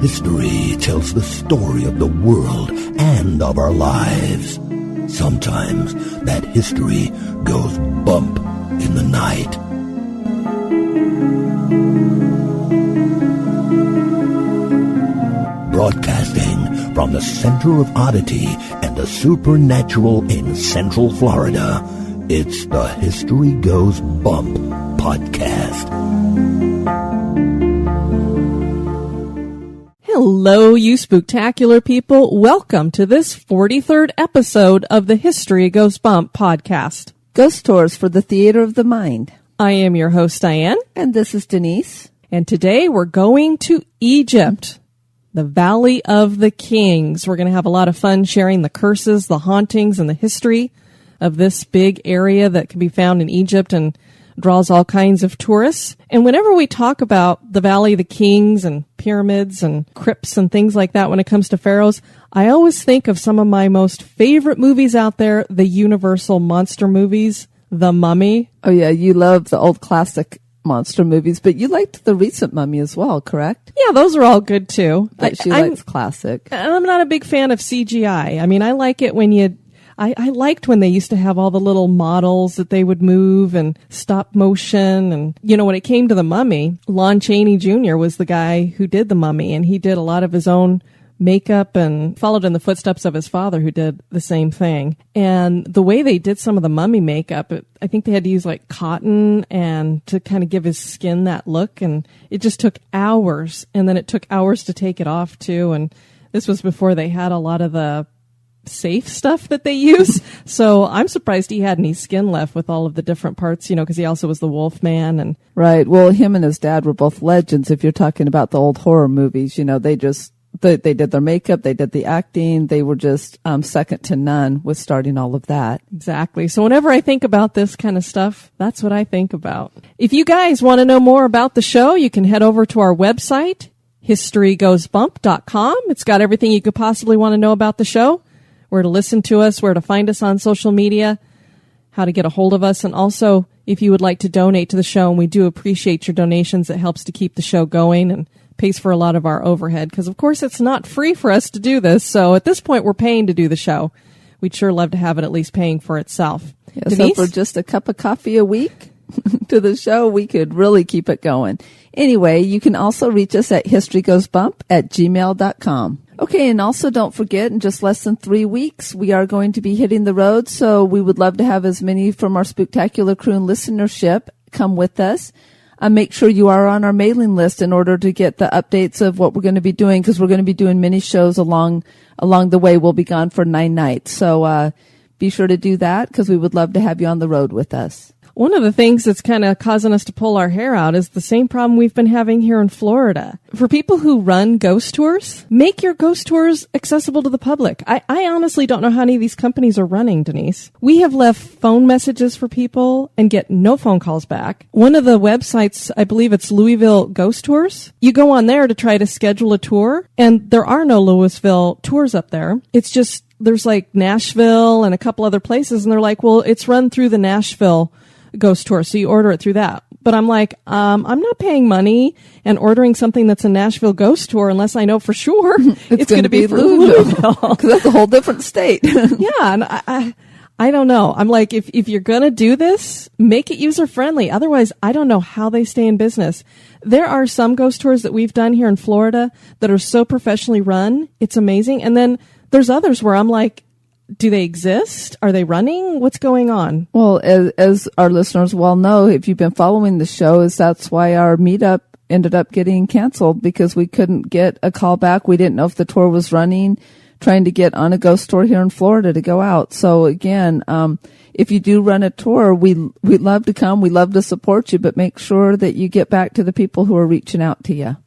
History tells the story of the world and of our lives. Sometimes that history goes bump in the night. Broadcasting from the center of oddity and the supernatural in Central Florida, it's the History Goes Bump podcast. Hello, you spooktacular people. Welcome to this 43rd episode of the History Goes Bump podcast. Ghost tours for the theater of the mind. I am your host, Diane. And this is Denise. And today we're going to Egypt, the Valley of the Kings. We're going to have a lot of fun sharing the curses, the hauntings, and the history of this big area that can be found in Egypt and draws all kinds of tourists. And whenever we talk about the Valley of the Kings and pyramids and crypts and things like that when it comes to pharaohs, I always think of some of my most favorite movies out there, the Universal monster movies, The Mummy. Oh yeah, you love the old classic monster movies, but you liked the recent Mummy as well, correct? Yeah, those are all good too. But she likes classic. I'm not a big fan of CGI. I mean, I like it when I liked when they used to have all the little models that they would move and stop motion. And, when it came to the Mummy, Lon Chaney Jr. was the guy who did the Mummy, and he did a lot of his own makeup and followed in the footsteps of his father, who did the same thing. And the way they did some of the mummy makeup, I think they had to use like cotton and to kind of give his skin that look. And it just took hours. And then it took hours to take it off too. And this was before they had a lot of the safe stuff that they use. So I'm surprised he had any skin left with all of the different parts, because he also was the Wolf Man. And right. Well, him and his dad were both legends. If you're talking about the old horror movies, they did their makeup, they did the acting, they were just second to none with starting all of that. Exactly. So whenever I think about this kind of stuff, that's what I think about. If you guys want to know more about the show, you can head over to our website, historygoesbump.com. It's got everything you could possibly want to know about the show, where to listen to us, where to find us on social media, how to get a hold of us, and also if you would like to donate to the show, and we do appreciate your donations. It helps to keep the show going and pays for a lot of our overhead, because of course it's not free for us to do this. So at this point, we're paying to do the show. We'd sure love to have it at least paying for itself. Yeah, so for just a cup of coffee a week to the show, we could really keep it going. Anyway, you can also reach us at historygoesbump@gmail.com. Okay, and also don't forget, in just less than 3 weeks, we are going to be hitting the road, so we would love to have as many from our Spooktacular crew and listenership come with us. Make sure you are on our mailing list in order to get the updates of what we're going to be doing, because we're going to be doing many shows along the way. We'll be gone for 9 nights, so be sure to do that, because we would love to have you on the road with us. One of the things that's kind of causing us to pull our hair out is the same problem we've been having here in Florida. For people who run ghost tours, make your ghost tours accessible to the public. I honestly don't know how any of these companies are running, Denise. We have left phone messages for people and get no phone calls back. One of the websites, I believe it's Louisville Ghost Tours. You go on there to try to schedule a tour, and there are no Louisville tours up there. It's just, there's like Nashville and a couple other places, and they're like, well, it's run through the Nashville ghost tour, so you order it through that. But I'm like, I'm not paying money and ordering something that's a Nashville ghost tour unless I know for sure it's going to be for Louisville, because that's a whole different state. Yeah, and I don't know. I'm like, if you're going to do this, make it user friendly. Otherwise, I don't know how they stay in business. There are some ghost tours that we've done here in Florida that are so professionally run, it's amazing. And then there's others where I'm like, do they exist? Are they running? What's going on? Well, as our listeners well know, if you've been following the show, that's why our meetup ended up getting canceled, because we couldn't get a call back. We didn't know if the tour was running, trying to get on a ghost tour here in Florida to go out. So again, if you do run a tour, we'd love to come. We love to support you, but make sure that you get back to the people who are reaching out to you.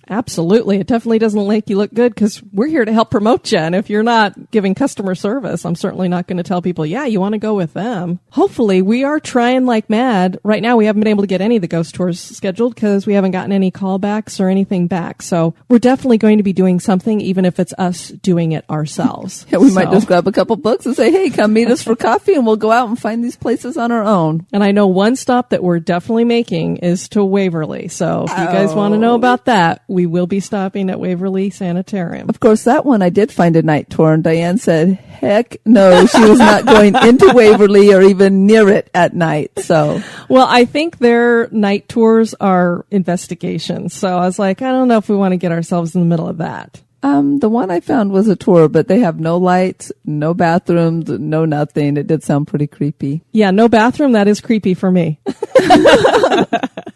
Absolutely. It definitely doesn't make you look good because we're here to help promote you. And if you're not giving customer service, I'm certainly not going to tell people, yeah, you want to go with them. Hopefully, we are trying like mad. Right now, we haven't been able to get any of the ghost tours scheduled because we haven't gotten any callbacks or anything back. So we're definitely going to be doing something, even if it's us doing it ourselves. Yeah, we might just grab a couple books and say, hey, come meet us for coffee, and we'll go out and find these places on our own. And I know one stop that we're definitely making is to Waverly. So if you guys want to know about that, we will be stopping at Waverly Sanitarium. Of course, that one I did find a night tour, and Diane said, heck no, she was not going into Waverly or even near it at night. So, well, I think their night tours are investigations. So I was like, I don't know if we want to get ourselves in the middle of that. The one I found was a tour, but they have no lights, no bathrooms, no nothing. It did sound pretty creepy. Yeah, no bathroom. That is creepy for me.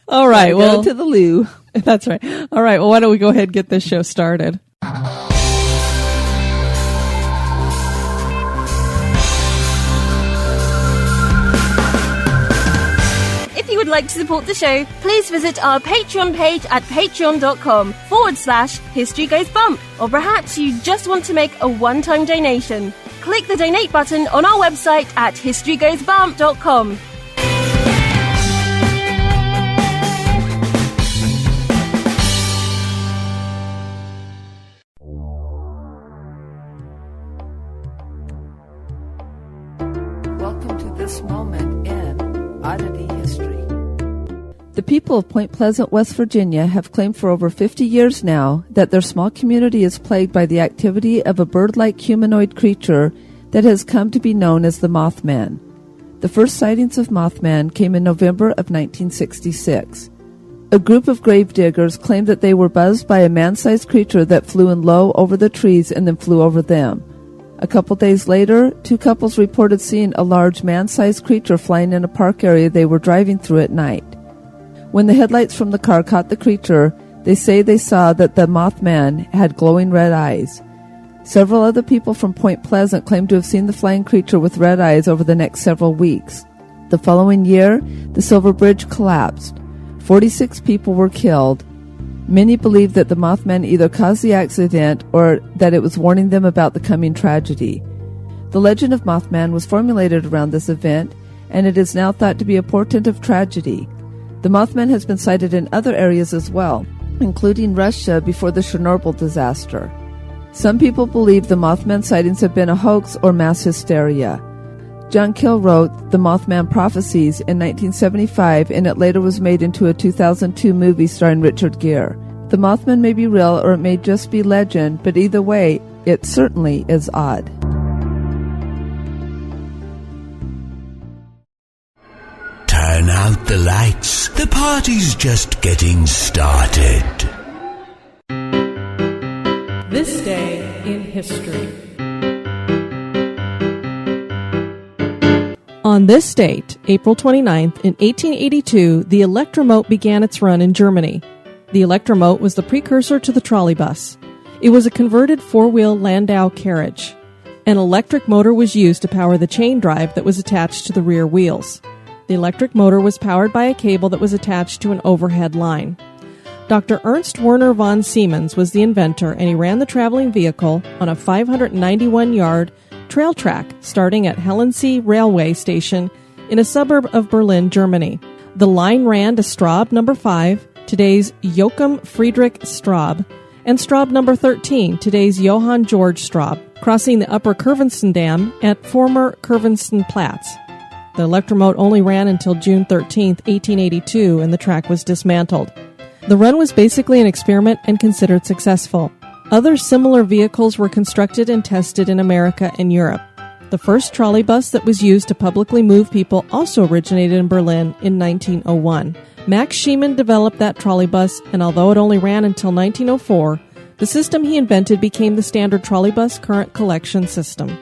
All right. Well, go to the loo. That's right. All right. Well, why don't we go ahead and get this show started? If you would like to support the show, please visit our Patreon page at patreon.com/History Goes Bump. Or perhaps you just want to make a one-time donation. Click the donate button on our website at historygoesbump.com. Welcome to this moment in Oddity history. The people of Point Pleasant, West Virginia have claimed for over 50 years now that their small community is plagued by the activity of a bird-like humanoid creature that has come to be known as the Mothman. The first sightings of Mothman came in November of 1966. A group of grave diggers claimed that they were buzzed by a man-sized creature that flew in low over the trees and then flew over them. A couple days later, two couples reported seeing a large man-sized creature flying in a park area they were driving through at night. When the headlights from the car caught the creature, they say they saw that the Mothman had glowing red eyes. Several other people from Point Pleasant claimed to have seen the flying creature with red eyes over the next several weeks. The following year, the Silver Bridge collapsed. 46 people were killed. Many believe that the Mothman either caused the accident or that it was warning them about the coming tragedy. The legend of Mothman was formulated around this event, and it is now thought to be a portent of tragedy. The Mothman has been sighted in other areas as well, including Russia before the Chernobyl disaster. Some people believe the Mothman sightings have been a hoax or mass hysteria. John Keel wrote The Mothman Prophecies in 1975, and it later was made into a 2002 movie starring Richard Gere. The Mothman may be real or it may just be legend, but either way, it certainly is odd. Turn out the lights. The party's just getting started. This day in history. On this date, April 29th, in 1882, the Electromote began its run in Germany. The Electromote was the precursor to the trolley bus. It was a converted four-wheel Landau carriage. An electric motor was used to power the chain drive that was attached to the rear wheels. The electric motor was powered by a cable that was attached to an overhead line. Dr. Ernst Werner von Siemens was the inventor, and he ran the traveling vehicle on a 591-yard trail track starting at Hellensee Railway Station in a suburb of Berlin, Germany. The line ran to Straub number 5, today's Joachim Friedrich Straub, and Straub number 13, today's Johann Georg Straub, crossing the Upper Kurvenstein Dam at former Kurvenstein Platz. The Electromote only ran until June 13, 1882, and the track was dismantled. The run was basically an experiment and considered successful. Other similar vehicles were constructed and tested in America and Europe. The first trolley bus that was used to publicly move people also originated in Berlin in 1901. Max Schiemann developed that trolley bus, and although it only ran until 1904, the system he invented became the standard trolley bus current collection system.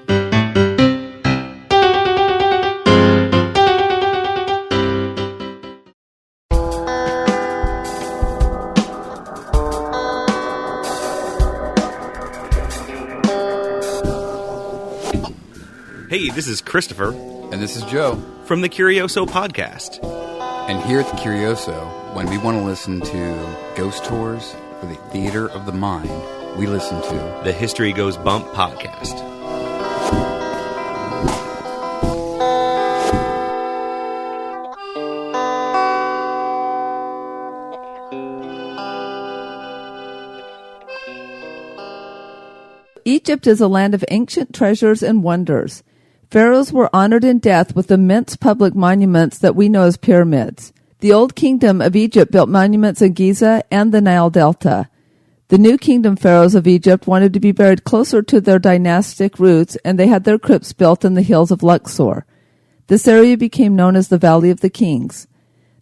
Hey, this is Christopher. And this is Joe. From the Curioso Podcast. And here at the Curioso, when we want to listen to ghost tours, for the theater of the mind, we listen to The History Goes Bump podcast. Egypt is a land of ancient treasures and wonders. Pharaohs were honored in death with immense public monuments that we know as pyramids. The Old Kingdom of Egypt built monuments in Giza and the Nile Delta. The New Kingdom pharaohs of Egypt wanted to be buried closer to their dynastic roots, and they had their crypts built in the hills of Luxor. This area became known as the Valley of the Kings.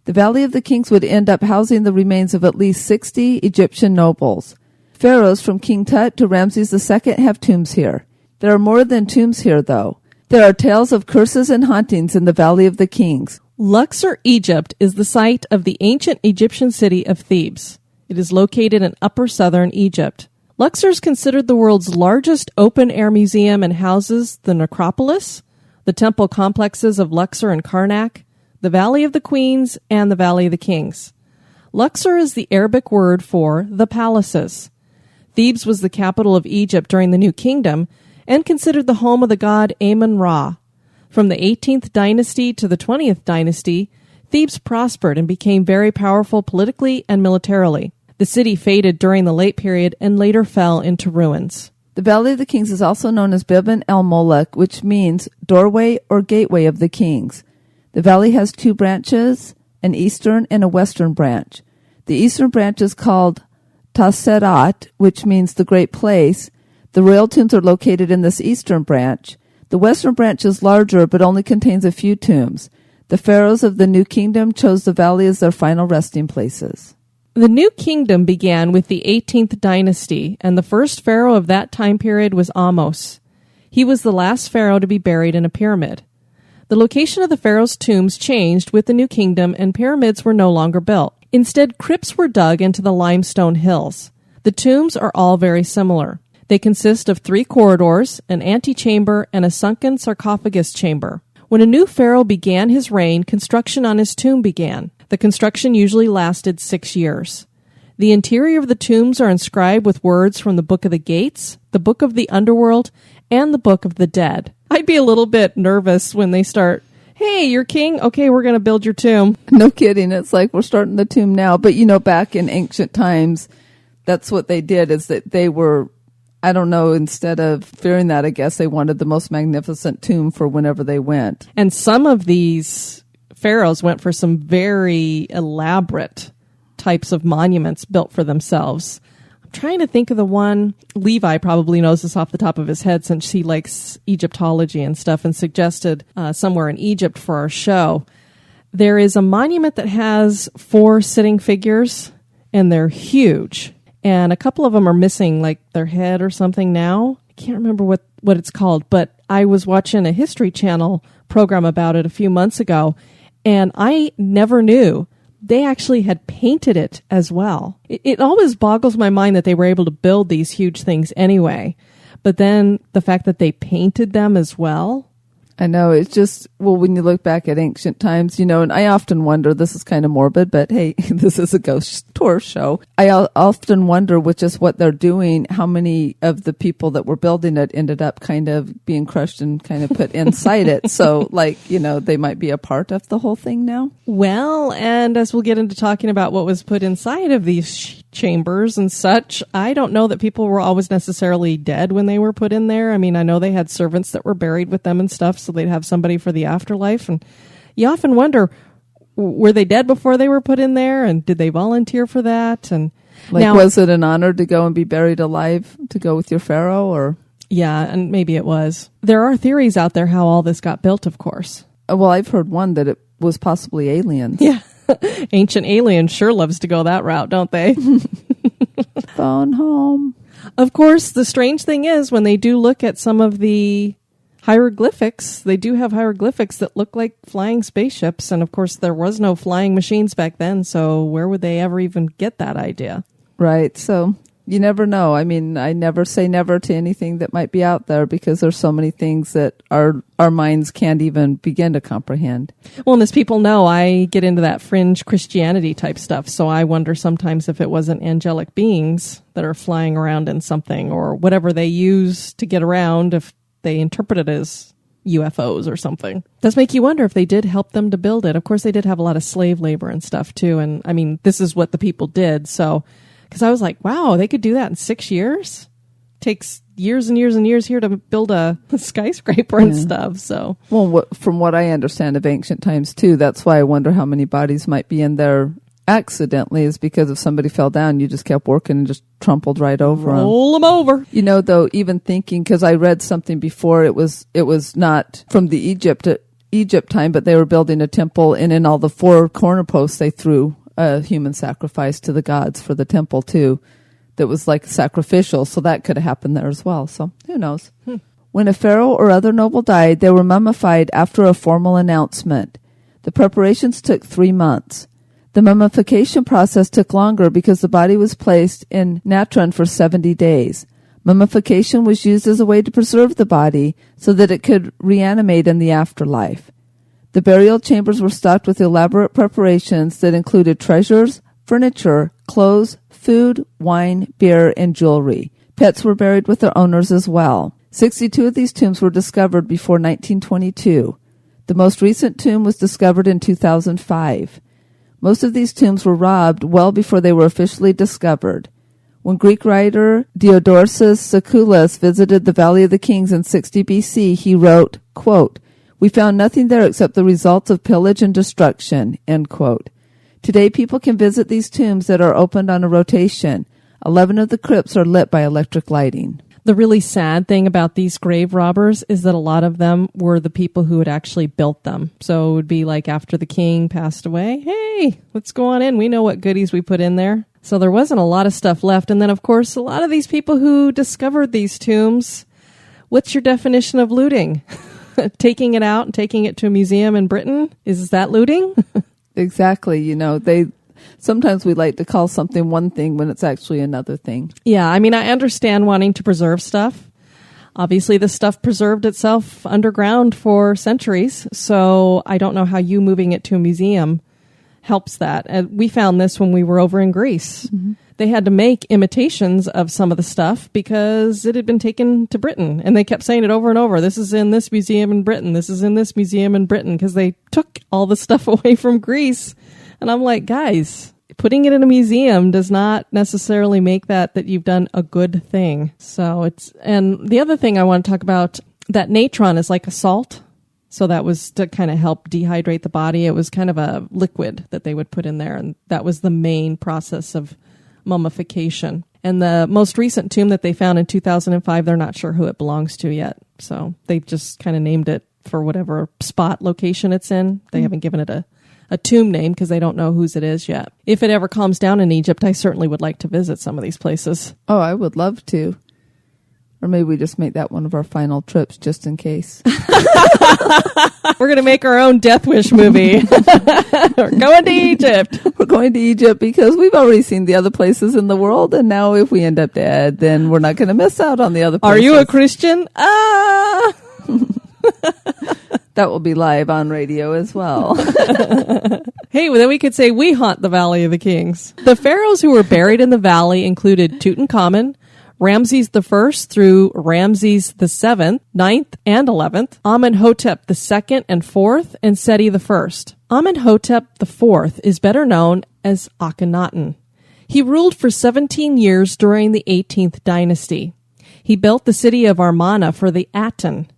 The Valley of the Kings would end up housing the remains of at least 60 Egyptian nobles. Pharaohs from King Tut to Ramses II have tombs here. There are more than tombs here, though. There are tales of curses and hauntings in the Valley of the Kings. Luxor, Egypt is the site of the ancient Egyptian city of Thebes. It is located in upper southern Egypt. Luxor is considered the world's largest open-air museum and houses the necropolis, the temple complexes of Luxor and Karnak, the Valley of the Queens, and the Valley of the Kings. Luxor is the Arabic word for the palaces. Thebes was the capital of Egypt during the New Kingdom and considered the home of the god Amun-Ra. From the 18th dynasty to the 20th dynasty, Thebes prospered and became very powerful politically and militarily. The city faded during the late period and later fell into ruins. The Valley of the Kings is also known as Biban el-Molek, which means doorway or gateway of the kings. The valley has two branches, an eastern and a western branch. The eastern branch is called Taserat, which means the great place. The royal tombs are located in this eastern branch. The western branch is larger but only contains a few tombs. The pharaohs of the New Kingdom chose the valley as their final resting places. The New Kingdom began with the 18th dynasty, and the first pharaoh of that time period was Ahmose. He was the last pharaoh to be buried in a pyramid. The location of the pharaohs' tombs changed with the New Kingdom, and pyramids were no longer built. Instead, crypts were dug into the limestone hills. The tombs are all very similar. They consist of 3 corridors, an antechamber, and a sunken sarcophagus chamber. When a new pharaoh began his reign, construction on his tomb began. The construction usually lasted 6 years. The interior of the tombs are inscribed with words from the Book of the Gates, the Book of the Underworld, and the Book of the Dead. I'd be a little bit nervous when they start, "Hey, you're king? Okay, we're going to build your tomb." No kidding. It's like we're starting the tomb now. But, back in ancient times, that's what they did, is that they were, I don't know, instead of fearing that, I guess they wanted the most magnificent tomb for whenever they went. And some of these pharaohs went for some very elaborate types of monuments built for themselves. I'm trying to think of the one. Levi probably knows this off the top of his head since he likes Egyptology and stuff and suggested somewhere in Egypt for our show. There is a monument that has 4 sitting figures, and they're huge. And a couple of them are missing, like their head or something now. I can't remember what it's called, but I was watching a History Channel program about it a few months ago, and I never knew they actually had painted it as well. It always boggles my mind that they were able to build these huge things anyway. But then the fact that they painted them as well. I know, it's just, when you look back at ancient times, and I often wonder, this is kind of morbid, but hey, this is a ghost tour show. I often wonder with just what they're doing, how many of the people that were building it ended up kind of being crushed and kind of put inside it. So, they might be a part of the whole thing now. Well, and as we'll get into talking about what was put inside of these chambers and such, I don't know that people were always necessarily dead when they were put in there. I mean, I know they had servants that were buried with them and stuff, so they'd have somebody for the afterlife. And you often wonder, were they dead before they were put in there? And did they volunteer for that? And was it an honor to go and be buried alive to go with your pharaoh? Or yeah, and maybe it was. There are theories out there how all this got built, of course. Well, I've heard one that it was possibly aliens. Yeah. Ancient aliens sure loves to go that route, don't they? Phone home. Of course, the strange thing is when they do look at some of the hieroglyphics, they do have hieroglyphics that look like flying spaceships. And of course, there was no flying machines back then. So where would they ever even get that idea? Right. So You never know. I mean, I never say never to anything that might be out there because there's so many things that our minds can't even begin to comprehend. Well, and as people know, I get into that fringe Christianity type stuff. So I wonder sometimes if it wasn't angelic beings that are flying around in something or whatever they use to get around, if they interpret it as UFOs or something. It does make you wonder if they did help them to build it. Of course, they did have a lot of slave labor and stuff too. And I mean, this is what the people did. So, because I was like, wow, they could do that in 6 years? Takes years and years and years here to build a skyscraper and stuff. So, well, from what I understand of ancient times too, that's why I wonder how many bodies might be in there accidentally, is because if somebody fell down, you just kept working and just trampled right over them. Roll them over. You know, though, even thinking, because I read something before, it was not from the Egypt time, but they were building a temple, and in all the four corner posts they threw a human sacrifice to the gods for the temple too, that was like sacrificial, so that could have happened there as well. So who knows? When a pharaoh or other noble died, they were mummified after a formal announcement. The preparations took 3 months. The mummification process took longer because the body was placed in natron for 70 days. Mummification was used as a way to preserve the body so that it could reanimate in the afterlife. The burial chambers were stocked with elaborate preparations that included treasures, furniture, clothes, food, wine, beer, and jewelry. Pets were buried with their owners as well. 62 of these tombs were discovered before 1922. The most recent tomb was discovered in 2005. Most of these tombs were robbed well before they were officially discovered. When Greek writer Diodorus Siculus visited the Valley of the Kings in 60 BC, he wrote, quote, "We found nothing there except the results of pillage and destruction," end quote. Today, people can visit these tombs that are opened on a rotation. 11 of the crypts are lit by electric lighting. The really sad thing about these grave robbers is that a lot of them were the people who had actually built them. So it would be like after the king passed away, hey, let's go on in. We know what goodies we put in there. So there wasn't a lot of stuff left. And then, of course, a lot of these people who discovered these tombs, what's your definition of looting? Taking it out and taking it to a museum in Britain? Is that looting? Exactly. You know, sometimes we like to call something one thing when it's actually another thing. Yeah, I mean, I understand wanting to preserve stuff. Obviously, this stuff preserved itself underground for centuries, so I don't know how you moving it to a museum helps that. And we found this when we were over in Greece. Mm-hmm. They had to make imitations of some of the stuff because it had been taken to Britain. And they kept saying it over and over. This is in this museum in Britain. This is in this museum in Britain, because they took all the stuff away from Greece. And I'm like, guys, putting it in a museum does not necessarily make that you've done a good thing. So and the other thing I want to talk about, that natron is like a salt. So that was to kind of help dehydrate the body. It was kind of a liquid that they would put in there. And that was the main process of mummification. And the most recent tomb that they found in 2005, they're not sure who it belongs to yet. So they just kind of named it for whatever spot location it's in. They haven't given it a tomb name because they don't know whose it is yet. If it ever calms down in Egypt, I certainly would like to visit some of these places. Oh, I would love to. Or maybe we just make that one of our final trips just in case. We're going to make our own Death Wish movie. We're going to Egypt. We're going to Egypt because we've already seen the other places in the world. And now if we end up dead, then we're not going to miss out on the other places. Are you a Christian? That will be live on radio as well. Hey, well, then we could say we haunt the Valley of the Kings. The pharaohs who were buried in the valley included Tutankhamun, Ramses I through Ramses VII, 9th and 11th, Amenhotep II and 4th, and Seti I. Amenhotep IV is better known as Akhenaten. He ruled for 17 years during the 18th dynasty. He built the city of Amarna for the Aten,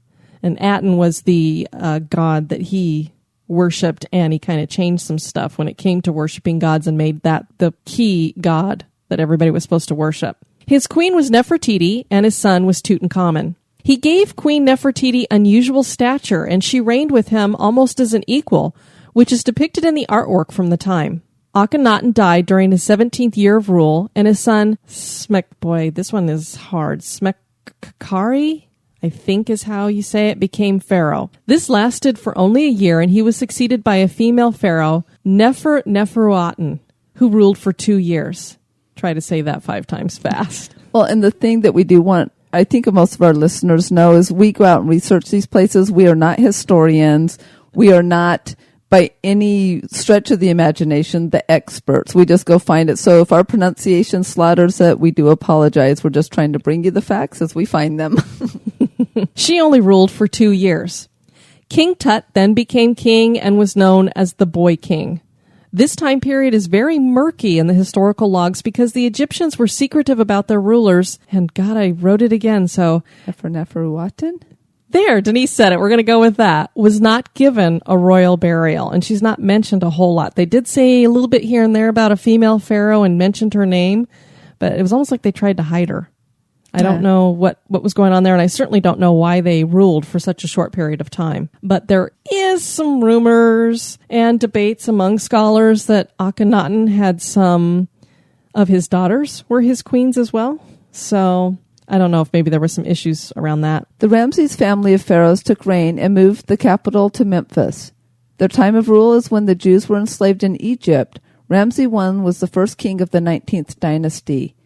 and Aten was the god that he worshipped, and he kind of changed some stuff when it came to worshiping gods and made that the key god that everybody was supposed to worship. His queen was Nefertiti, and his son was Tutankhamun. He gave Queen Nefertiti unusual stature, and she reigned with him almost as an equal, which is depicted in the artwork from the time. Akhenaten died during his 17th year of rule, and his son, this one is hard, Smekhari, I think is how you say it, became pharaoh. This lasted for only a year, and he was succeeded by a female pharaoh, Neferuaten, who ruled for 2 years. try to say that 5 times fast. Well, and the thing that we do want, I think most of our listeners know, is we go out and research these places. We are not historians. We are not, by any stretch of the imagination, the experts. We just go find it. So if our pronunciation slaughters it, we do apologize. We're just trying to bring you the facts as we find them. She only ruled for 2 years. King Tut then became king and was known as the Boy King. This time period is very murky in the historical logs because the Egyptians were secretive about their rulers. And God, I wrote it again, so... Neferuaten? There, Denise said it. We're going to go with that. Was not given a royal burial, and she's not mentioned a whole lot. They did say a little bit here and there about a female pharaoh and mentioned her name, but it was almost like they tried to hide her. I don't know what was going on there, and I certainly don't know why they ruled for such a short period of time. But there is some rumors and debates among scholars that Akhenaten had some of his daughters were his queens as well. So I don't know if maybe there were some issues around that. The Ramses family of pharaohs took reign and moved the capital to Memphis. Their time of rule is when the Jews were enslaved in Egypt. Ramses I was the first king of the 19th dynasty.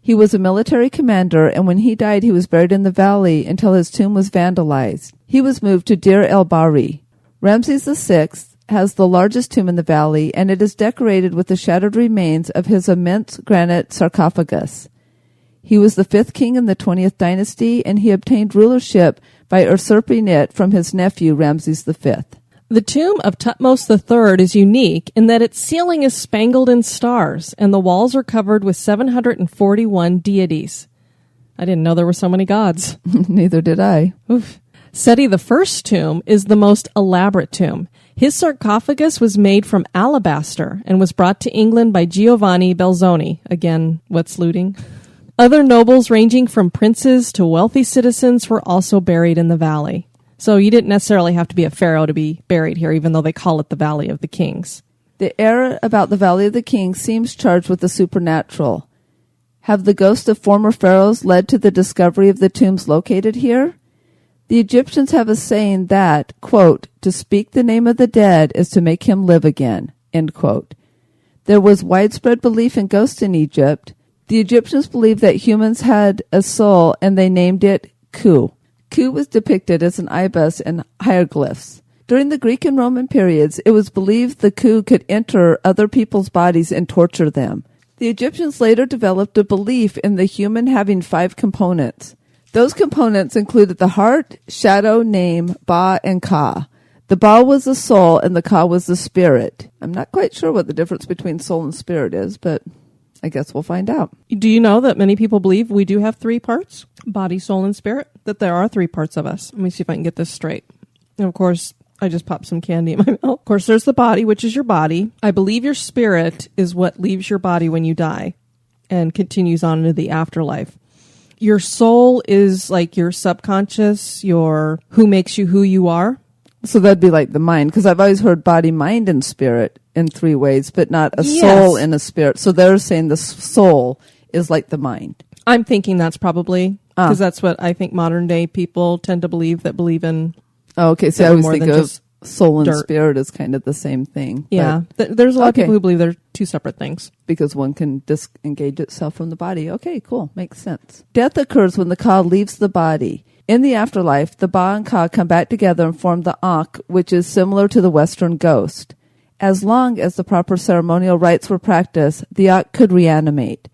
He was a military commander, and when he died, he was buried in the valley until his tomb was vandalized. He was moved to Deir el-Bahri. Ramses VI has the largest tomb in the valley, and it is decorated with the shattered remains of his immense granite sarcophagus. He was the 5th king in the 20th dynasty, and he obtained rulership by usurping it from his nephew, Ramses V. The tomb of Tutmos III is unique in that its ceiling is spangled in stars, and the walls are covered with 741 deities. I didn't know there were so many gods. Neither did I. Oof. Seti I's tomb is the most elaborate tomb. His sarcophagus was made from alabaster and was brought to England by Giovanni Belzoni. Again, what's looting? Other nobles ranging from princes to wealthy citizens were also buried in the valley. So you didn't necessarily have to be a pharaoh to be buried here, even though they call it the Valley of the Kings. The air about the Valley of the Kings seems charged with the supernatural. Have the ghosts of former pharaohs led to the discovery of the tombs located here? The Egyptians have a saying that, quote, to speak the name of the dead is to make him live again, end quote. There was widespread belief in ghosts in Egypt. The Egyptians believed that humans had a soul, and they named it Ku. Ku was depicted as an ibis in hieroglyphs. During the Greek and Roman periods, it was believed the Ku could enter other people's bodies and torture them. The Egyptians later developed a belief in the human having 5 components. Those components included the heart, shadow, name, Ba, and Ka. The Ba was the soul, and the Ka was the spirit. I'm not quite sure what the difference between soul and spirit is, but I guess we'll find out. Do you know that many people believe we do have 3 parts? Body, soul, and spirit? That there are 3 parts of us. Let me see if I can get this straight. And of course, I just popped some candy in my mouth. Of course, there's the body, which is your body. I believe your spirit is what leaves your body when you die and continues on into the afterlife. Your soul is like your subconscious, your who makes you who you are. So that'd be like the mind, because I've always heard body, mind, and spirit in 3 ways, but not a soul and a spirit. So they're saying the soul is like the mind. I'm thinking that's probably, because that's what I think modern day people tend to believe that believe in. Oh, okay, so I always think of soul and dirt. Spirit as kind of the same thing. Yeah, there's a lot of people who believe they're 2 separate things. Because one can disengage itself from the body. Okay, cool, makes sense. Death occurs when the Ka leaves the body. In the afterlife, the Ba and Ka come back together and form the Ankh, which is similar to the Western ghost. As long as the proper ceremonial rites were practiced, the Ankh could reanimate.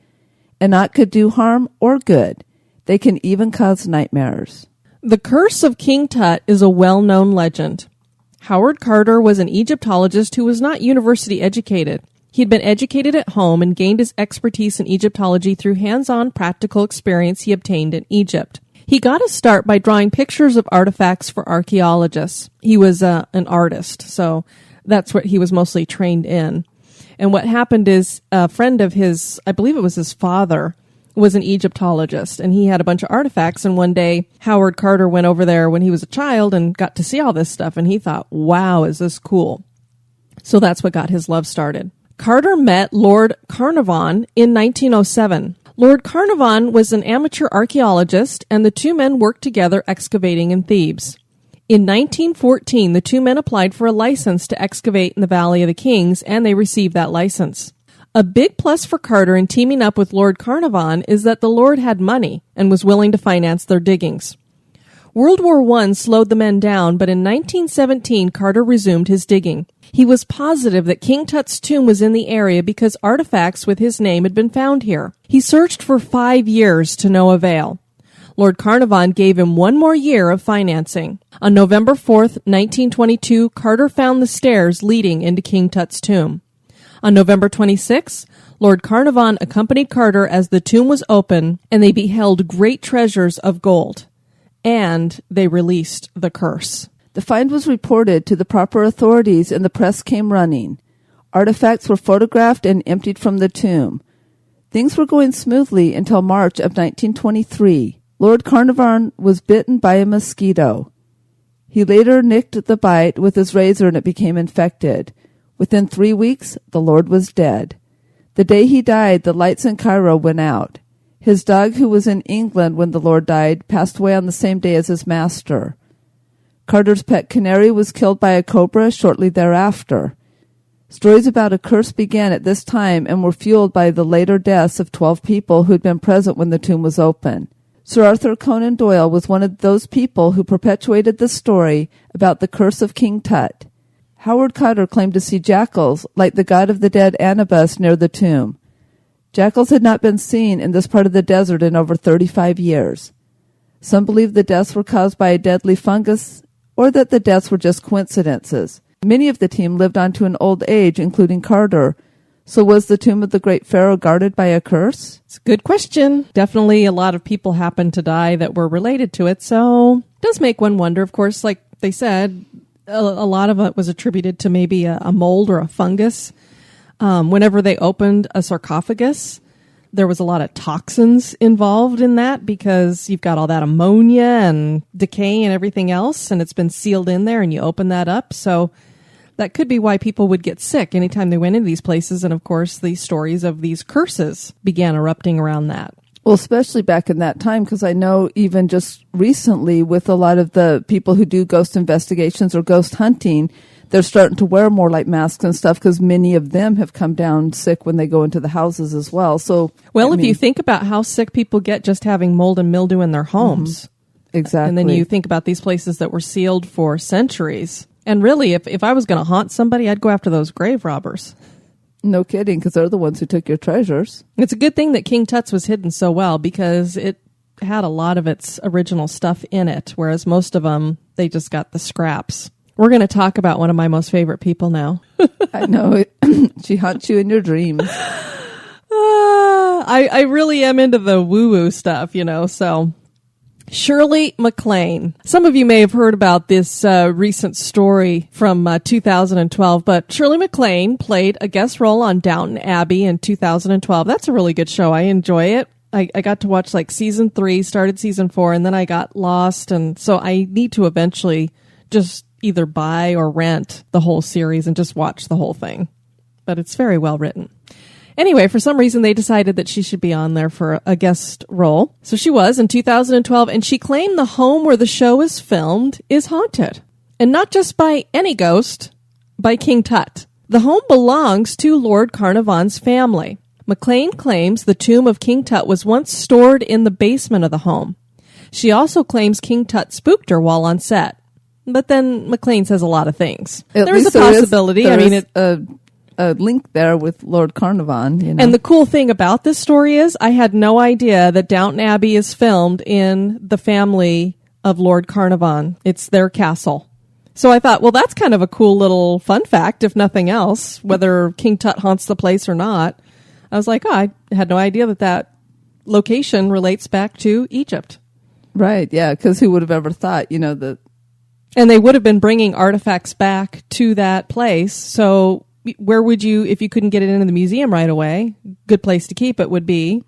An Ankh could do harm or good. They can even cause nightmares. The curse of King Tut is a well-known legend. Howard Carter was an Egyptologist who was not university educated. He'd been educated at home and gained his expertise in Egyptology through hands-on practical experience he obtained in Egypt. He got a start by drawing pictures of artifacts for archaeologists. He was an artist, so that's what he was mostly trained in. And what happened is a friend of his, I believe it was his father, was an Egyptologist, and he had a bunch of artifacts, and one day Howard Carter went over there when he was a child and got to see all this stuff, and he thought, wow, is this cool? So that's what got his love started. Carter met Lord Carnarvon in 1907. Lord Carnarvon was an amateur archaeologist, and the 2 men worked together excavating in Thebes. In 1914, the 2 men applied for a license to excavate in the Valley of the Kings, and they received that license. A big plus for Carter in teaming up with Lord Carnarvon is that the Lord had money and was willing to finance their diggings. World War I slowed the men down, but in 1917, Carter resumed his digging. He was positive that King Tut's tomb was in the area because artifacts with his name had been found here. He searched for 5 years to no avail. Lord Carnarvon gave him 1 more year of financing. On November 4th, 1922, Carter found the stairs leading into King Tut's tomb. On November 26th, Lord Carnarvon accompanied Carter as the tomb was open, and they beheld great treasures of gold. And they released the curse. The find was reported to the proper authorities and the press came running. Artifacts were photographed and emptied from the tomb. Things were going smoothly until March of 1923. Lord Carnarvon was bitten by a mosquito. He later nicked the bite with his razor and it became infected. Within 3 weeks, the Lord was dead. The day he died, the lights in Cairo went out. His dog, who was in England when the Lord died, passed away on the same day as his master. Carter's pet canary was killed by a cobra shortly thereafter. Stories about a curse began at this time and were fueled by the later deaths of 12 people who had been present when the tomb was open. Sir Arthur Conan Doyle was one of those people who perpetuated the story about the curse of King Tut. Howard Carter claimed to see jackals, like the god of the dead Anubis, near the tomb. Jackals had not been seen in this part of the desert in over 35 years. Some believe the deaths were caused by a deadly fungus or that the deaths were just coincidences. Many of the team lived on to an old age, including Carter. So was the tomb of the great pharaoh guarded by a curse? It's a good question. Definitely a lot of people happened to die that were related to it, so it does make one wonder. Of course, like they said, a lot of it was attributed to maybe a mold or a fungus. Whenever they opened a sarcophagus, there was a lot of toxins involved in that because you've got all that ammonia and decay and everything else, and it's been sealed in there, and you open that up. So that could be why people would get sick anytime they went into these places. And, of course, these stories of these curses began erupting around that. Well, especially back in that time, because I know even just recently with a lot of the people who do ghost investigations or ghost hunting, they're starting to wear more like masks and stuff because many of them have come down sick when they go into the houses as well. So, well, if you think about how sick people get just having mold and mildew in their homes. Mm-hmm. Exactly. And then you think about these places that were sealed for centuries. And really, if I was going to haunt somebody, I'd go after those grave robbers. No kidding, because they're the ones who took your treasures. It's a good thing that King Tut's was hidden so well because it had a lot of its original stuff in it, whereas most of them, they just got the scraps. We're going to talk about one of my most favorite people now. I know it. She haunts you in your dreams. I really am into the woo-woo stuff, so... Shirley MacLaine. Some of you may have heard about this recent story from 2012, but Shirley MacLaine played a guest role on Downton Abbey in 2012. That's a really good show. I enjoy it. I got to watch season 3, started season 4, and then I got lost, and so I need to eventually just either buy or rent the whole series and just watch the whole thing. But it's very well written. Anyway, for some reason, they decided that she should be on there for a guest role. So she was in 2012, and she claimed the home where the show is filmed is haunted. And not just by any ghost, by King Tut. The home belongs to Lord Carnarvon's family. MacLaine claims the tomb of King Tut was once stored in the basement of the home. She also claims King Tut spooked her while on set. But then MacLaine says a lot of things. There's a possibility. A link there with Lord Carnarvon, And the cool thing about this story is I had no idea that Downton Abbey is filmed in the family of Lord Carnarvon. It's their castle. So I thought, well, that's kind of a cool little fun fact, if nothing else, whether King Tut haunts the place or not. I was like, I had no idea that location relates back to Egypt. Right, yeah, because who would have ever thought, that... And they would have been bringing artifacts back to that place, so... Where would you, if you couldn't get it into the museum right away, good place to keep it would be.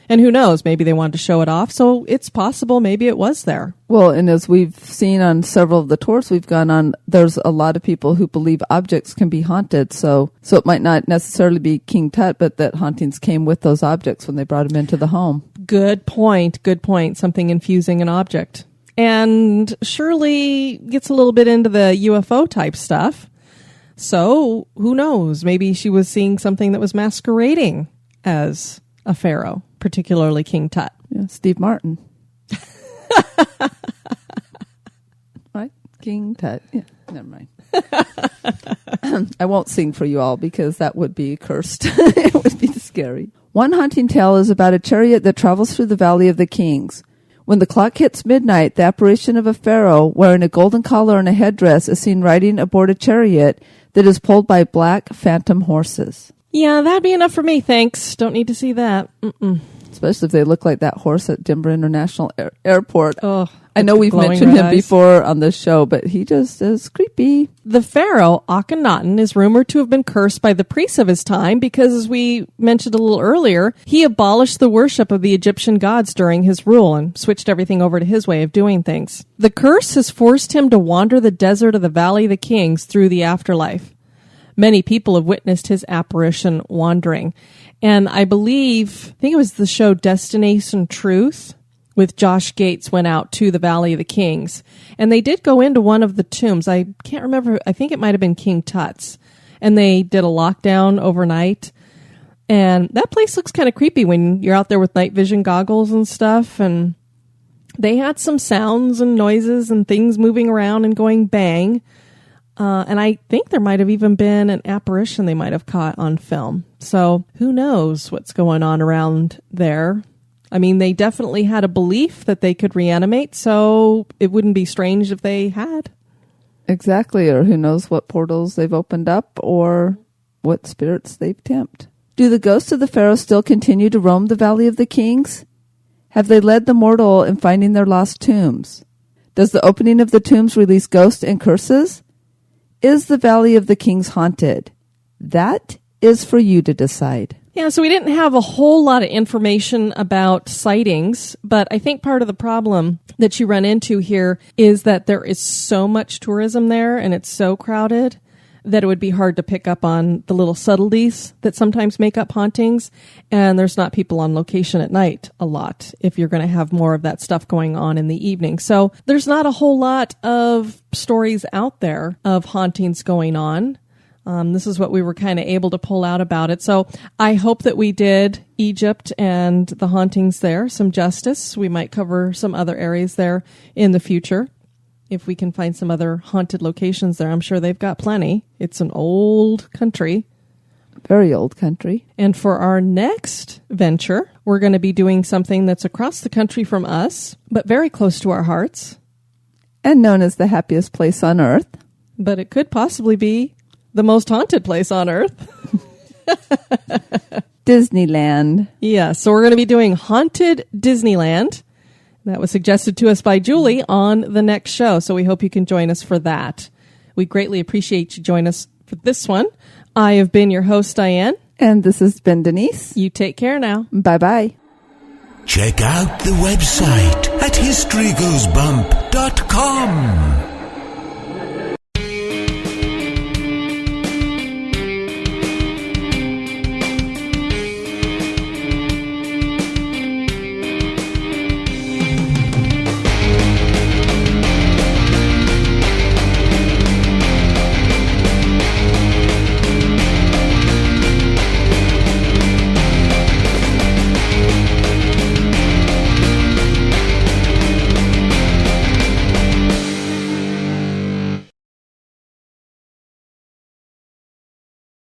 And who knows, maybe they wanted to show it off. So it's possible maybe it was there. Well, and as we've seen on several of the tours we've gone on, there's a lot of people who believe objects can be haunted. So it might not necessarily be King Tut, but that hauntings came with those objects when they brought him into the home. Good point. Good point. Something infusing an object. And Shirley gets a little bit into the UFO type stuff. So who knows? Maybe she was seeing something that was masquerading as a pharaoh, particularly King Tut. Yeah, Steve Martin. Right? King Tut. Yeah, never mind. I won't sing for you all because that would be cursed. It would be scary. One haunting tale is about a chariot that travels through the Valley of the Kings. When the clock hits midnight, the apparition of a pharaoh wearing a golden collar and a headdress is seen riding aboard a chariot that is pulled by black phantom horses. Yeah, that'd be enough for me, thanks. Don't need to see that. Especially if they look like that horse at Denver International Airport. Oh, I know we've mentioned him before on this show, but he just is creepy. The pharaoh, Akhenaten, is rumored to have been cursed by the priests of his time because, as we mentioned a little earlier, he abolished the worship of the Egyptian gods during his rule and switched everything over to his way of doing things. The curse has forced him to wander the desert of the Valley of the Kings through the afterlife. Many people have witnessed his apparition wandering. And I think it was the show Destination Truth with Josh Gates went out to the Valley of the Kings. And they did go into one of the tombs. I can't remember. I think it might have been King Tut's. And they did a lockdown overnight. And that place looks kind of creepy when you're out there with night vision goggles and stuff. And they had some sounds and noises and things moving around and going bang. And I think there might have even been an apparition they might have caught on film. So who knows what's going on around there. I mean, they definitely had a belief that they could reanimate, so it wouldn't be strange if they had. Exactly, or who knows what portals they've opened up or what spirits they've tempted. Do the ghosts of the pharaohs still continue to roam the Valley of the Kings? Have they led the mortal in finding their lost tombs? Does the opening of the tombs release ghosts and curses? Is the Valley of the Kings haunted? That is for you to decide. Yeah, so we didn't have a whole lot of information about sightings, but I think part of the problem that you run into here is that there is so much tourism there and it's so crowded that it would be hard to pick up on the little subtleties that sometimes make up hauntings. And there's not people on location at night a lot if you're going to have more of that stuff going on in the evening. So there's not a whole lot of stories out there of hauntings going on. This is what we were kind of able to pull out about it. So I hope that we did Egypt and the hauntings there some justice. We might cover some other areas there in the future. If we can find some other haunted locations there, I'm sure they've got plenty. It's an old country. Very old country. And for our next venture, we're going to be doing something that's across the country from us, but very close to our hearts. And known as the happiest place on earth. But it could possibly be the most haunted place on earth. Disneyland. Yeah, so we're going to be doing Haunted Disneyland. That was suggested to us by Julie on the next show, so we hope you can join us for that. We greatly appreciate you joining us for this one. I have been your host, Diane. And this has been Denise. You take care now. Bye-bye. Check out the website at historygoesbump.com.